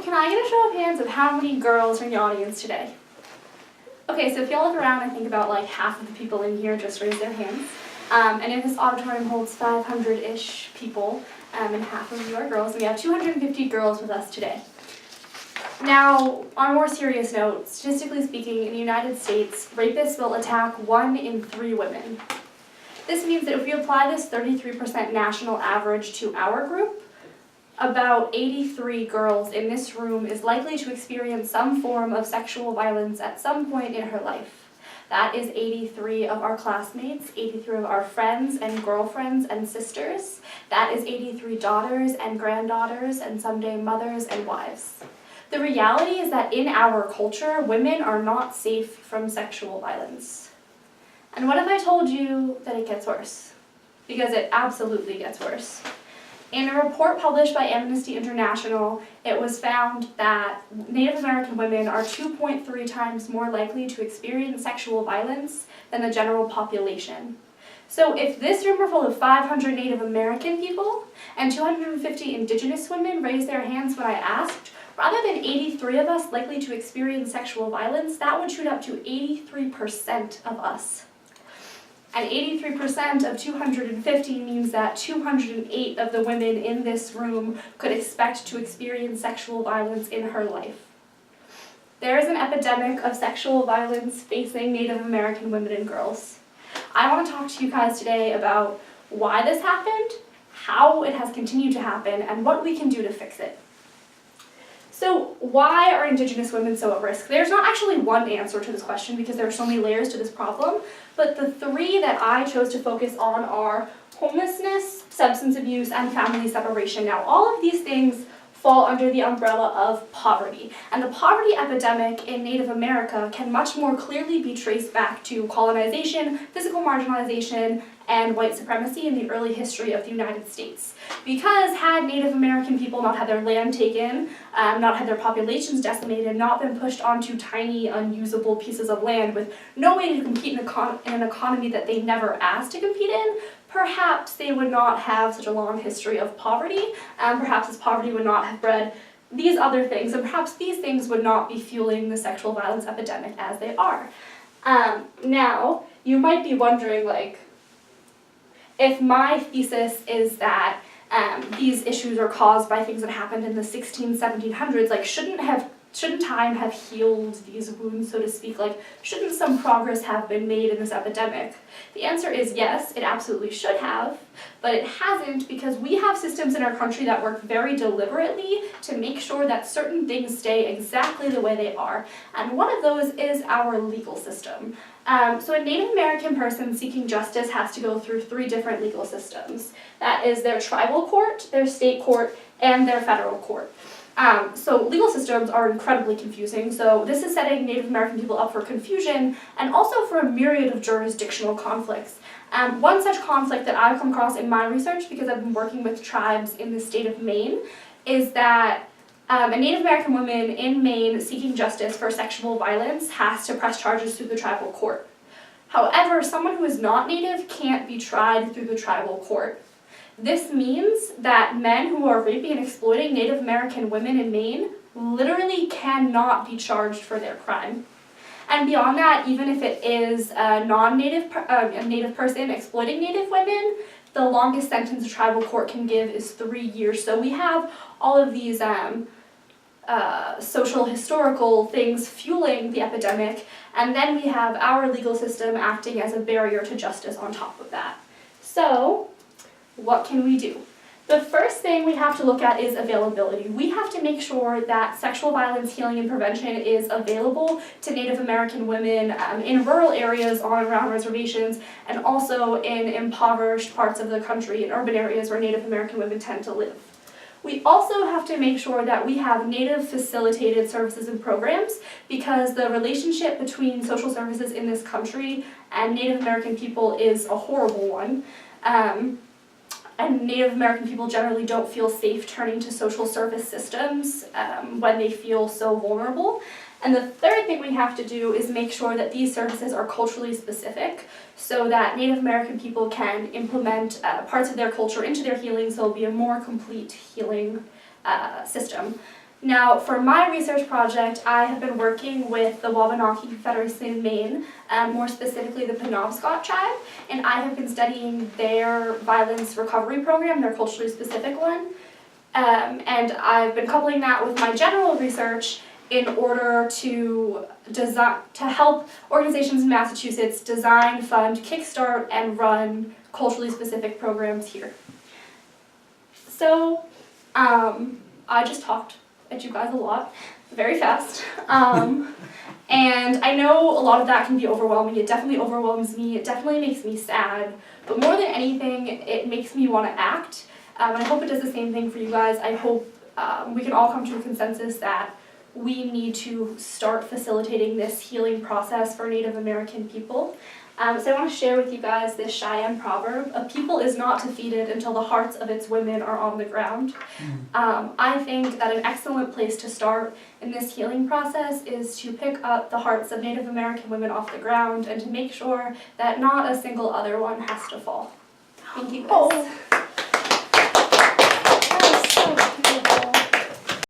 So, can I get a show of hands of how many girls are in the audience today? Okay, so if y'all look around, I think about like half of the people in here just raise their hands. And if this auditorium holds 500-ish people, and half of you are girls, and we have 250 girls with us today. Now, on a more serious note, statistically speaking, in the United States, rapists will attack 1 in 3 women. This means that if we apply this 33% national average to our group, about 83 girls in this room is likely to experience some form of sexual violence at some point in her life. That is 83 of our classmates, 83 of our friends and girlfriends and sisters. That is 83 daughters and granddaughters and someday mothers and wives. The reality is that in our culture, women are not safe from sexual violence. And what if I told you that it gets worse? Because it absolutely gets worse. In a report published by Amnesty International, it was found that Native American women are 2.3 times more likely to experience sexual violence than the general population. So if this room were full of 500 Native American people and 250 Indigenous women raised their hands when I asked, rather than 83 of us likely to experience sexual violence, that would shoot up to 83% of us. And 83% of 250 means that 208 of the women in this room could expect to experience sexual violence in her life. There is an epidemic of sexual violence facing Native American women and girls. I want to talk to you guys today about why this happened, how it has continued to happen, and what we can do to fix it. So why are Indigenous women so at risk? There's not actually one answer to this question because there are so many layers to this problem, but the 3 that I chose to focus on are homelessness, substance abuse, and family separation. Now, all of these things fall under the umbrella of poverty, and the poverty epidemic in Native America can much more clearly be traced back to colonization, physical marginalization, and white supremacy in the early history of the United States. Because had Native American people not had their land taken, not had their populations decimated, not been pushed onto tiny, unusable pieces of land with no way to compete in an economy that they never asked to compete in, perhaps they would not have such a long history of poverty, perhaps this poverty would not have bred these other things, and perhaps these things would not be fueling the sexual violence epidemic as they are. Now, you might be wondering, like, if my thesis is that these issues are caused by things that happened in the 1700s, like shouldn't time have healed these wounds, so to speak? Like, shouldn't some progress have been made in this epidemic? The answer is yes, it absolutely should have, but it hasn't because we have systems in our country that work very deliberately to make sure that certain things stay exactly the way they are, and one of those is our legal system. So a Native American person seeking justice has to go through 3 different legal systems. That is their tribal court, their state court, and their federal court. So legal systems are incredibly confusing, so this is setting Native American people up for confusion and also for a myriad of jurisdictional conflicts. One such conflict that I've come across in my research, because I've been working with tribes in the state of Maine, is that a Native American woman in Maine seeking justice for sexual violence has to press charges through the tribal court. However, someone who is not Native can't be tried through the tribal court. This means that men who are raping and exploiting Native American women in Maine literally cannot be charged for their crime. And beyond that, even if it is a non-Native Native person exploiting Native women, the longest sentence a tribal court can give is 3 years. So we have all of these social historical things fueling the epidemic, and then we have our legal system acting as a barrier to justice on top of that. So, what can we do? The first thing we have to look at is availability. We have to make sure that sexual violence healing and prevention is available to Native American women in rural areas on and around reservations, and also in impoverished parts of the country, in urban areas where Native American women tend to live. We also have to make sure that we have Native facilitated services and programs, because the relationship between social services in this country and Native American people is a horrible one. And Native American people generally don't feel safe turning to social service systems when they feel so vulnerable. And the third thing we have to do is make sure that these services are culturally specific so that Native American people can implement parts of their culture into their healing, so it'll be a more complete healing system. Now, for my research project, I have been working with the Wabanaki Confederacy in Maine, more specifically the Penobscot tribe, and I have been studying their violence recovery program, their culturally specific one. And I've been coupling that with my general research in order to help organizations in Massachusetts design, fund, kickstart, and run culturally specific programs here. So, I just talked at you guys a lot, very fast. And I know a lot of that can be overwhelming. It definitely overwhelms me. It definitely makes me sad. But more than anything, it makes me want to act. And I hope it does the same thing for you guys. I hope we can all come to a consensus that we need to start facilitating this healing process for Native American people. So I want to share with you guys this Cheyenne proverb: a people is not defeated until the hearts of its women are on the ground. I think that an excellent place to start in this healing process is to pick up the hearts of Native American women off the ground and to make sure that not a single other one has to fall. Thank you guys.